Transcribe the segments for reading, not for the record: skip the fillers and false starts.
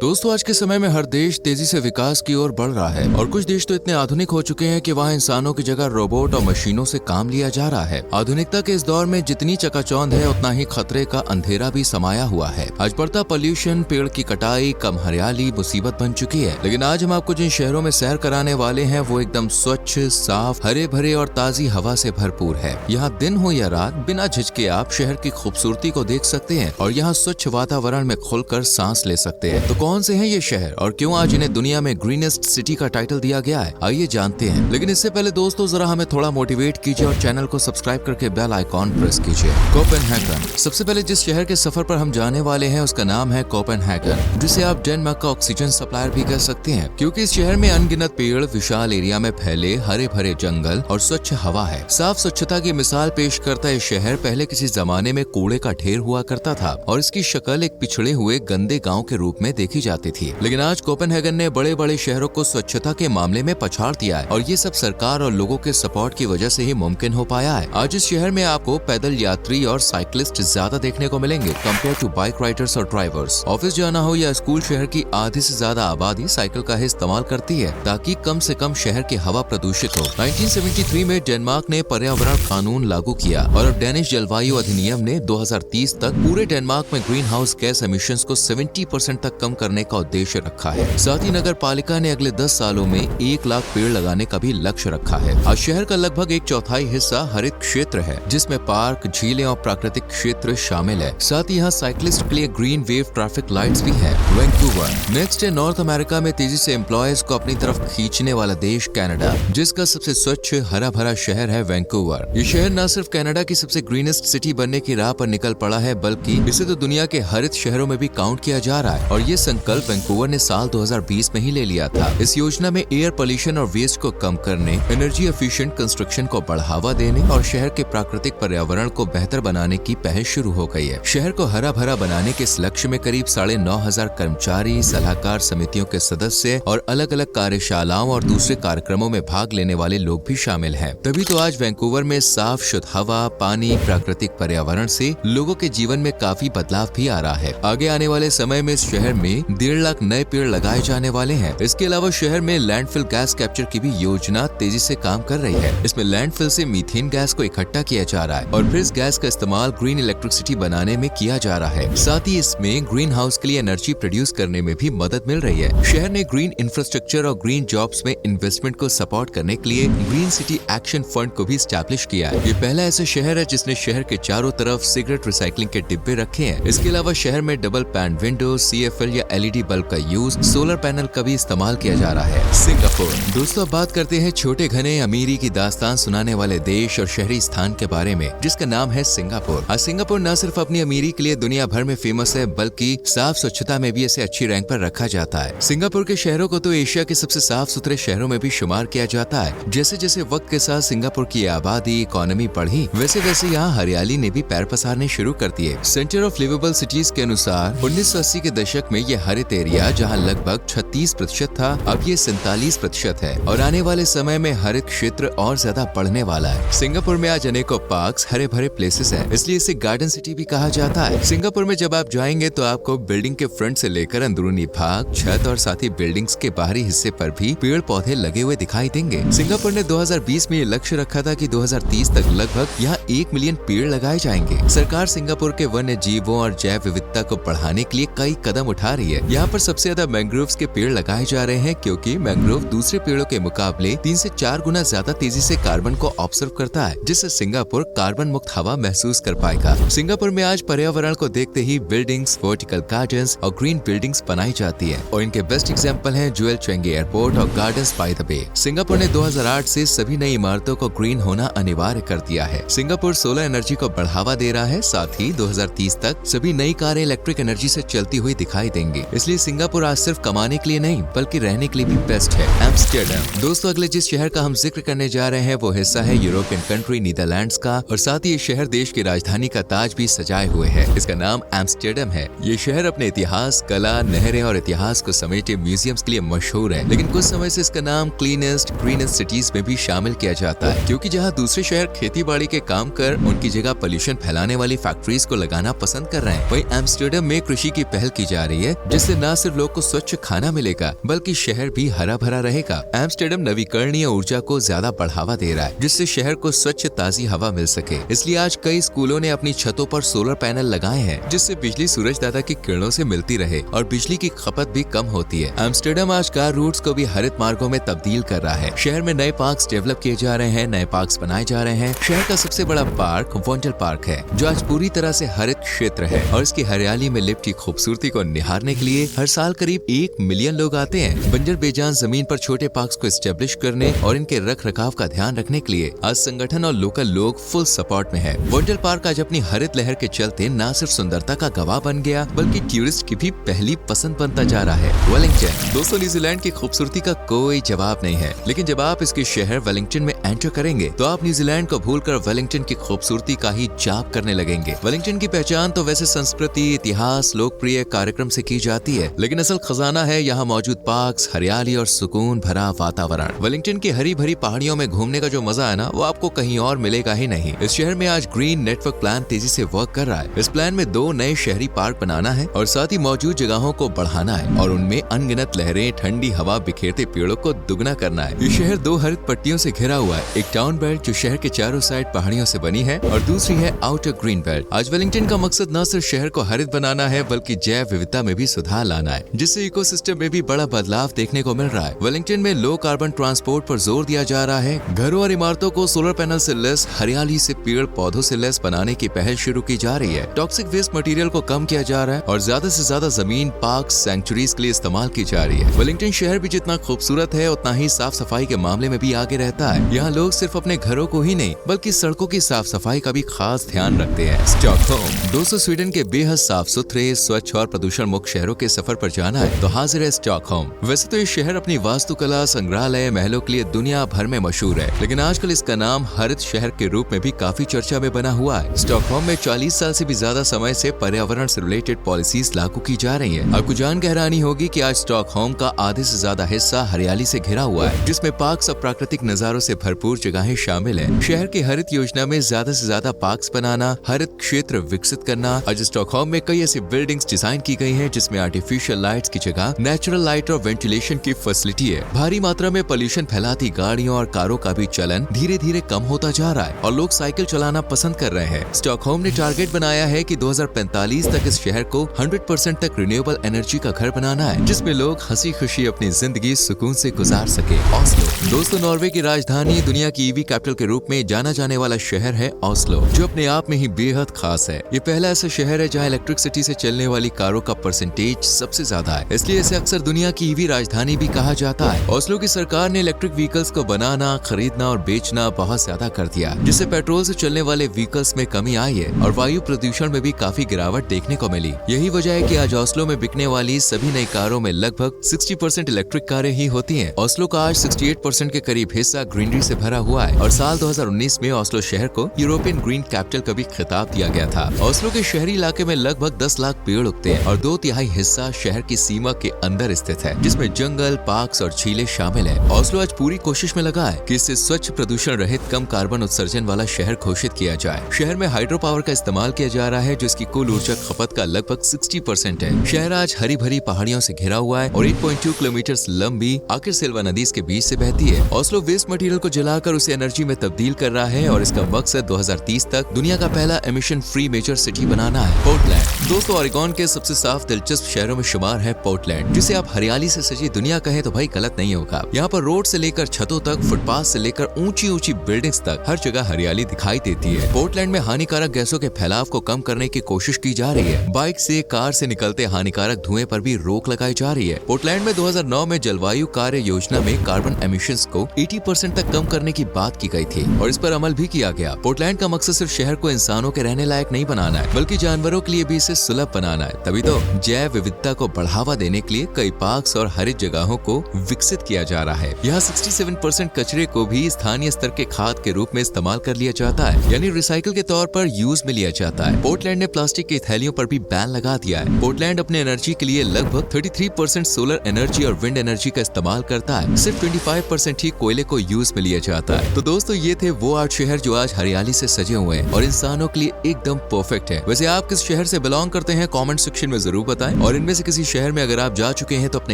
दोस्तों, आज के समय में हर देश तेजी से विकास की ओर बढ़ रहा है और कुछ देश तो इतने आधुनिक हो चुके हैं कि वहाँ इंसानों की जगह रोबोट और मशीनों से काम लिया जा रहा है। आधुनिकता के इस दौर में जितनी चकाचौंध है उतना ही खतरे का अंधेरा भी समाया हुआ है। आज बढ़ता पोल्यूशन, पेड़ की कटाई, कम हरियाली मुसीबत बन चुकी है। लेकिन आज हम आपको जिन शहरों में सैर कराने वाले हैं वो एकदम स्वच्छ, साफ, हरे भरे और ताजी हवा से भरपूर है। यहाँ दिन हो या रात बिना झिझके आप शहर की खूबसूरती को देख सकते हैं और यहाँ स्वच्छ वातावरण में खुलकर सांस ले सकते हैं। तो कौन से हैं ये शहर और क्यों आज इन्हें दुनिया में ग्रीनेस्ट सिटी का टाइटल दिया गया है, आइए जानते हैं। लेकिन इससे पहले दोस्तों जरा हमें थोड़ा मोटिवेट कीजिए और चैनल को सब्सक्राइब करके बेल आइकॉन प्रेस कीजिए। कोपेनहेगन। सबसे पहले जिस शहर के सफर पर हम जाने वाले हैं उसका नाम है कोपेनहेगन, जिसे आप डेनमार्क का ऑक्सीजन सप्लायर भी कह सकते हैं, क्योंकि इस शहर में अनगिनत पेड़, विशाल एरिया में फैले हरे भरे जंगल और स्वच्छ हवा है। साफ स्वच्छता की मिसाल पेश करता है शहर पहले किसी जमाने में कूड़े का ढेर हुआ करता था और इसकी शक्ल एक पिछड़े हुए गंदे गांव के रूप में देखी जाती थी। लेकिन आज कोपेनहेगन ने बड़े बड़े शहरों को स्वच्छता के मामले में पछाड़ दिया है और ये सब सरकार और लोगों के सपोर्ट की वजह से ही मुमकिन हो पाया है। आज इस शहर में आपको पैदल यात्री और साइकिलिस्ट ज्यादा देखने को मिलेंगे कंपेयर टू बाइक राइडर्स और ड्राइवर्स। ऑफिस जाना हो या स्कूल, शहर की आधी से ज्यादा आबादी साइकिल का ही इस्तेमाल करती है ताकि कम से कम शहर की हवा प्रदूषित हो। 1973 में डेनमार्क ने पर्यावरण कानून लागू किया और अब डेनिश जलवायु अधिनियम ने 2030 तक पूरे डेनमार्क में ग्रीन हाउस गैस एमिशंस को 70% तक कम करने का उद्देश्य रखा है। साथ ही नगर पालिका ने अगले 10 सालों में 1 लाख पेड़ लगाने का भी लक्ष्य रखा है। आज शहर का लगभग 1/4 हिस्सा हरित क्षेत्र है, जिसमें पार्क, झीलें और प्राकृतिक क्षेत्र शामिल है। साथ ही यहाँ साइकिलिस्ट के लिए ग्रीन वेव ट्रैफिक लाइट्स भी है। वैंकूवर। नेक्स्ट है नॉर्थ अमेरिका में तेजी से एम्प्लॉयज को अपनी तरफ खींचने वाला देश कनाडा, जिसका सबसे स्वच्छ हरा भरा शहर है वैंकूवर। ये शहर न सिर्फ कनाडा की सबसे ग्रीनेस्ट सिटी बनने की राह पर निकल पड़ा है, बल्कि इसे तो दुनिया के हरित शहरों में भी काउंट किया जा रहा है और ये संकल्प वैंकूवर ने साल 2020 में ही ले लिया था। इस योजना में एयर पोल्यूशन और वेस्ट को कम करने, एनर्जी एफिशिएंट कंस्ट्रक्शन को बढ़ावा देने और शहर के प्राकृतिक पर्यावरण को बेहतर बनाने की पहल शुरू हो गई है। शहर को हरा भरा बनाने के इस लक्ष्य में करीब 9,500 कर्मचारी, सलाहकार समितियों के सदस्य और अलग अलग कार्यशालाओं और दूसरे कार्यक्रमों में भाग लेने वाले लोग भी शामिल हैं। तभी तो आज वैंकूवर में साफ शुद्ध हवा, पानी, प्राकृतिक पर्यावरण से लोगों के जीवन में काफी बदलाव भी आ रहा है। आगे आने वाले समय में इस शहर में 1.5 लाख नए पेड़ लगाए जाने वाले हैं। इसके अलावा शहर में लैंडफिल गैस कैप्चर की भी योजना तेजी से काम कर रही है। इसमें लैंडफिल से मीथेन गैस को इकट्ठा किया जा रहा है और फिर इस गैस का इस्तेमाल ग्रीन इलेक्ट्रिसिटी बनाने में किया जा रहा है। साथ ही इसमें ग्रीन हाउस के लिए एनर्जी प्रोड्यूस करने में भी मदद मिल रही है। शहर ने ग्रीन इंफ्रास्ट्रक्चर और ग्रीन जॉब्स में इन्वेस्टमेंट को सपोर्ट करने के लिए ग्रीन सिटी एक्शन फंड को भी स्टैब्लिश किया है। ये पहला ऐसा शहर है जिसने शहर के चारों तरफ सिगरेट रिसाइकलिंग के डिब्बे रखे हैं। इसके अलावा शहर में डबल पैन विंडो, CFL या LED बल्ब का यूज, सोलर पैनल का भी इस्तेमाल किया जा रहा है। सिंगापुर। दोस्तों, अब बात करते हैं छोटे घने अमीरी की दास्तान सुनाने वाले देश और शहरी स्थान के बारे में, जिसका नाम है सिंगापुर। आज सिंगापुर न सिर्फ अपनी अमीरी के लिए दुनिया भर में फेमस है, बल्कि साफ स्वच्छता में भी इसे अच्छी रैंक पर रखा जाता है। सिंगापुर के शहरों को तो एशिया के सबसे साफ सुथरे शहरों में भी शुमार किया जाता है। जैसे जैसे वक्त के साथ सिंगापुर की आबादी, इकोनॉमी बढ़ी, वैसे वैसे यहाँ हरियाली ने भी पैर पसारने शुरू कर दिए। सेंटर ऑफ लिवेबल सिटीज के अनुसार 1980 के दशक में ये हरित एरिया जहाँ लगभग 36% था, अब ये 47% है और आने वाले समय में हरित क्षेत्र और ज्यादा बढ़ने वाला है। सिंगापुर में आज अनेकों पार्क्स, हरे भरे प्लेसेस हैं, इसलिए इसे गार्डन सिटी भी कहा जाता है। सिंगापुर में जब आप जाएंगे तो आपको बिल्डिंग के फ्रंट से लेकर अंदरूनी भाग, छत और साथ ही बिल्डिंग्स के बाहरी हिस्से पर भी पेड़ पौधे लगे हुए दिखाई देंगे। सिंगापुर ने 2020 में ये लक्ष्य रखा था कि 2030 तक लगभग यहाँ 1 मिलियन पेड़ लगाए जाएंगे। सरकार सिंगापुर के वन्य जीवों और जैव विविधता को बढ़ाने के लिए कई कदम उठा रही है। यहाँ पर सबसे ज्यादा मैंग्रोव्स के पेड़ लगाए जा रहे हैं, क्योंकि मैंग्रोव दूसरे पेड़ों के मुकाबले 3 से 4 गुना ज्यादा तेजी से कार्बन को ऑब्जर्व करता है, जिससे सिंगापुर कार्बन मुक्त हवा महसूस कर पाएगा। सिंगापुर में आज पर्यावरण को देखते ही बिल्डिंग्स, वर्टिकल गार्डन्स और ग्रीन बिल्डिंग्स बनाई जाती है और इनके बेस्ट एग्जाम्पल हैं जुएल चेंगी एयरपोर्ट और gardens by the bay. Singapore ने 2008 से सभी नई इमारतों को ग्रीन होना अनिवार्य कर दिया है। सिंगापुर सोलर एनर्जी को बढ़ावा दे रहा है, साथ ही 2030 तक सभी नई कारें इलेक्ट्रिक एनर्जी से चलती हुई दिखाई देंगी। इसलिए सिंगापुर आज सिर्फ कमाने के लिए नहीं बल्कि रहने के लिए भी बेस्ट है। एम्स्टर्डम। दोस्तों, अगले जिस शहर का हम जिक्र करने जा रहे हैं वो हिस्सा है यूरोपियन कंट्री नीदरलैंड्स का और साथ ही ये शहर देश की राजधानी का ताज भी सजाए हुए है। इसका नाम एम्स्टर्डम है। ये शहर अपने इतिहास, कला, नहरें और इतिहास को समेटे म्यूजियम्स के लिए मशहूर है, लेकिन कुछ समय से इसका नाम क्लीनेस्ट, ग्रीनेस्ट सिटीज में भी शामिल किया जाता है, क्योंकि जहाँ दूसरे शहर खेती बाड़ी के काम कर उनकी जगह पोल्यूशन फैलाने वाली फैक्ट्रीज को लगाना पसंद कर रहे हैं, वहीं एम्स्टर्डम में कृषि की पहल की जा रही है जिससे न सिर्फ लोग को स्वच्छ खाना मिलेगा बल्कि शहर भी हरा भरा रहेगा। एम्स्टर्डम नवीकरणीय ऊर्जा को ज्यादा बढ़ावा दे रहा है जिससे शहर को स्वच्छ ताजी हवा मिल सके। इसलिए आज कई स्कूलों ने अपनी छतों पर सोलर पैनल लगाए हैं जिससे बिजली सूरज दादा की किरणों से मिलती रहे और बिजली की खपत भी कम होती है। एम्स्टर्डम आज कार रूट्स को भी हरित मार्गों में तब्दील कर रहा है। शहर में नए पार्क्स डेवलप किए जा रहे हैं, नए पार्क्स बनाए जा रहे हैं। शहर का सबसे बड़ा पार्क वॉन्डल पार्क है जो आज पूरी तरह से हरित क्षेत्र है और इसकी हरियाली में लिपटी खूबसूरती को निहारने के लिए हर साल करीब 1 मिलियन लोग आते हैं। बंजर बेजान जमीन पर छोटे पार्क्स को एस्टेब्लिश करने और इनके रख रखाव का ध्यान रखने के लिए आज संगठन और लोकल लोग फुल सपोर्ट में है। वॉन्डल पार्क आज अपनी हरित लहर के चलते न सिर्फ सुंदरता का गवाह बन गया बल्कि टूरिस्ट की भी पहली पसंद बनता जा रहा है। वेलिंगटन दोस्तों, न्यूजीलैंड की खूबसूरती का कोई जवाब नहीं है, लेकिन जब आप इसके शहर वेलिंगटन में एंटर करेंगे तो आप न्यूजीलैंड को भूलकर वेलिंगटन की खूबसूरती का ही जाप करने लगेंगे। वेलिंगटन की पहचान तो वैसे संस्कृति, इतिहास, लोकप्रिय कार्यक्रम से की जाती है, लेकिन असल खजाना है यहाँ मौजूद पार्क्स, हरियाली और सुकून भरा वातावरण। वेलिंगटन की हरी भरी पहाड़ियों में घूमने का जो मजा है ना, वो आपको कहीं और मिलेगा ही नहीं। इस शहर में आज ग्रीन नेटवर्क प्लान तेजी से वर्क कर रहा है। इस प्लान में 2 नए शहरी पार्क बनाना है और साथ ही मौजूद जगहों को बढ़ाना है और उनमें अनगिनत लहरें, ठंडी हवा, बिखेरते पेड़ों को दुगना करना है। ये शहर 2 हरित पट्टियों से घिरा हुआ है, एक टाउन बेल्ट जो शहर के चारों साइड पहाड़ियों से बनी है और दूसरी है आउटर ग्रीन बेल्ट। आज वेलिंगटन का मकसद न सिर्फ शहर को हरित बनाना है बल्कि जैव विविधता में भी सुधार लाना है, जिससे इकोसिस्टम में भी बड़ा बदलाव देखने को मिल रहा है। वेलिंगटन में लो कार्बन ट्रांसपोर्ट पर जोर दिया जा रहा है। घरों और इमारतों को सोलर पैनल से लेस, हरियाली से, पेड़ पौधों से लेस बनाने की पहल शुरू की जा रही है। टॉक्सिक वेस्ट मटेरियल को कम किया जा रहा है और ज्यादा से ज्यादा जमीन पार्क, सैंक्चुरीज के लिए इस्तेमाल की जा रही है। वेलिंगटन शहर भी जितना खूबसूरत है उतना ही साफ सफाई के मामले में भी आगे रहता है। यहाँ लोग सिर्फ अपने घरों को ही नहीं बल्कि सड़कों की साफ सफाई का भी खास ध्यान रखते हैं। स्टॉकहोम दोस्तों, स्वीडन के बेहद साफ सुथरे, स्वच्छ और प्रदूषण मुक्त शहरों के सफर पर जाना है तो हाजिर है स्टॉकहोम। वैसे तो ये शहर अपनी वास्तुकला, संग्रहालय, महलों के लिए दुनिया भर में मशहूर है, लेकिन आजकल इसका नाम हरित शहर के रूप में भी काफी चर्चा में बना हुआ है। स्टॉकहोम में 40 साल से भी ज्यादा समय से पर्यावरण से रिलेटेड पॉलिसीज लागू की जा रही है। आपको जान के हैरानी होगी कि आज स्टॉकहोम का आधे से ज्यादा हिस्सा हरियाली से घिरा हुआ है, जिसमें पार्क्स और प्राकृतिक नजारों से भरपूर जगहें शामिल है। शहर की हरित योजना में ज्यादा से ज्यादा पार्क्स बनाना, हरित क्षेत्र विकसित करना। आज स्टॉकहोम में कई ऐसी बिल्डिंग्स डिजाइन की गई हैं जिसमें आर्टिफिशियल लाइट्स की जगह नेचुरल लाइट और वेंटिलेशन की फैसिलिटी है। भारी मात्रा में पोल्यूशन फैलाती गाड़ियों और कारों का भी चलन धीरे धीरे कम होता जा रहा है और लोग साइकिल चलाना पसंद कर रहे हैं। स्टॉकहोम ने टारगेट बनाया है कि 2045 तक इस शहर को 100% तक रिन्यूएबल एनर्जी का घर बनाना है, जिसमें लोग हंसी खुशी अपनी जिंदगी सुकून से गुजार सके। ऑस्लो दोस्तों, नॉर्वे की राजधानी, दुनिया की ईवी कैपिटल के रूप में जाना जाने वाला शहर है ऑस्लो, जो अपने आप में ही बेहद खास है। ये पहला ऐसा शहर है जहाँ इलेक्ट्रिसिटी से चलने वाली कारों का परसेंटेज सबसे ज्यादा है, इसलिए इसे अक्सर दुनिया की ईवी राजधानी भी कहा जाता है। ऑस्लो की सरकार ने इलेक्ट्रिक व्हीकल्स को बनाना, खरीदना और बेचना बहुत ज्यादा कर दिया, जिससे पेट्रोल से चलने वाले व्हीकल्स में कमी आई है और वायु प्रदूषण में भी काफी गिरावट देखने को मिली। यही वजह है कि आज ऑस्लो में बिकने वाली सभी नई कारों में लगभग 60% इलेक्ट्रिक कारें ही होती हैं। ऑस्लो का आज 68% के करीब हिस्सा ग्रीनरी से भरा हुआ है और साल 2019 में ऑस्लो शहर को यूरोपियन ग्रीन कैपिटल का भी खिताब दिया गया था। ऑस्लो के शहरी इलाके में लगभग 10 लाख पेड़ उगते हैं और 2/3 हिस्सा शहर की सीमा के अंदर स्थित है, जिसमें जंगल, पार्क्स और झीलें शामिल है। ऑस्लो आज पूरी कोशिश में लगा है कि इसे स्वच्छ, प्रदूषण रहित, कम कार्बन उत्सर्जन वाला शहर घोषित किया जाए। शहर में हाइड्रो पावर का इस्तेमाल किया जा रहा है, जो इसकी कुल ऊर्जा खपत का लगभग 60% है। शहर आज हरी भरी पहाड़ियों से घिरा हुआ है और 8.2 किलोमीटर लंबी आकिर सिल्वा नदी इसके बीच से बहती है। ऑस्लो वेस्ट मटेरियल को जलाकर उसे एनर्जी में तब्दील कर रहा है और इसका मकसद 2030 तक दुनिया का पहला एमिशन फ्री मेजर सिटी बनाना है। पोर्टलैंड दोस्तों, ओरेगोन के सबसे साफ दिलचस्प शहरों में शुमार है पोर्टलैंड, जिसे आप हरियाली से सजी दुनिया कहें तो भाई गलत नहीं होगा। यहाँ पर रोड से लेकर छतों तक, फुटपाथ से लेकर ऊंची ऊंची बिल्डिंग्स तक हर जगह हरियाली दिखाई देती है। पोर्टलैंड में हानिकारक गैसों के फैलाव को कम करने की कोशिश की जा रही है। बाइक से, कार से निकलते हानिकारक धुएं पर भी रोक लगाई जा रही है। पोर्टलैंड में 2009 में जलवायु कार्य योजना में कार्बन एमिशंस को 80% तक कम करने की बात की गई थी और इस पर अमल भी किया गया। पोर्टलैंड का मकसद सिर्फ शहर को इंसानों के रहने लायक नहीं बनाना है, बल्कि जानवरों के लिए भी इसे सुलभ बनाना है। तभी तो जैव विविधता को बढ़ावा देने के लिए कई पार्क्स और हरित जगहों को विकसित किया जा रहा है। यहाँ 67% कचरे को भी स्थानीय स्तर के खाद के रूप में इस्तेमाल कर लिया जाता है, यानी रिसाइकिल के तौर पर यूज में लिया जाता है। पोर्टलैंड ने प्लास्टिक की थैलियों पर भी बैन लगा दिया है। पोर्टलैंड अपने एनर्जी के लिए लगभग 33% सोलर एनर्जी और विंड एनर्जी का इस्तेमाल करता है। सिर्फ 25% ही कोयले को यूज में लिया जाता है। तो दोस्तों, ये थे वो 8 शहर जो आज हरियाली से सजे हुए हैं और इंसानों के लिए एकदम परफेक्ट है। वैसे आप किस शहर से बिलोंग करते हैं, कमेंट सेक्शन में जरूर बताएं। है। और इनमें से किसी शहर में अगर आप जा चुके हैं तो अपना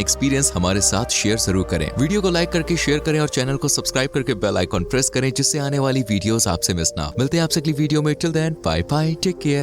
एक्सपीरियंस हमारे साथ शेयर जरूर करें। वीडियो को लाइक करके शेयर करें और चैनल को सब्सक्राइब करके बेल आइकॉन प्रेस करें, जिससे आने वाली वीडियोस आपसे मिस ना हो। मिलते हैं आपसे अगली वीडियो में। Till then bye bye, take care.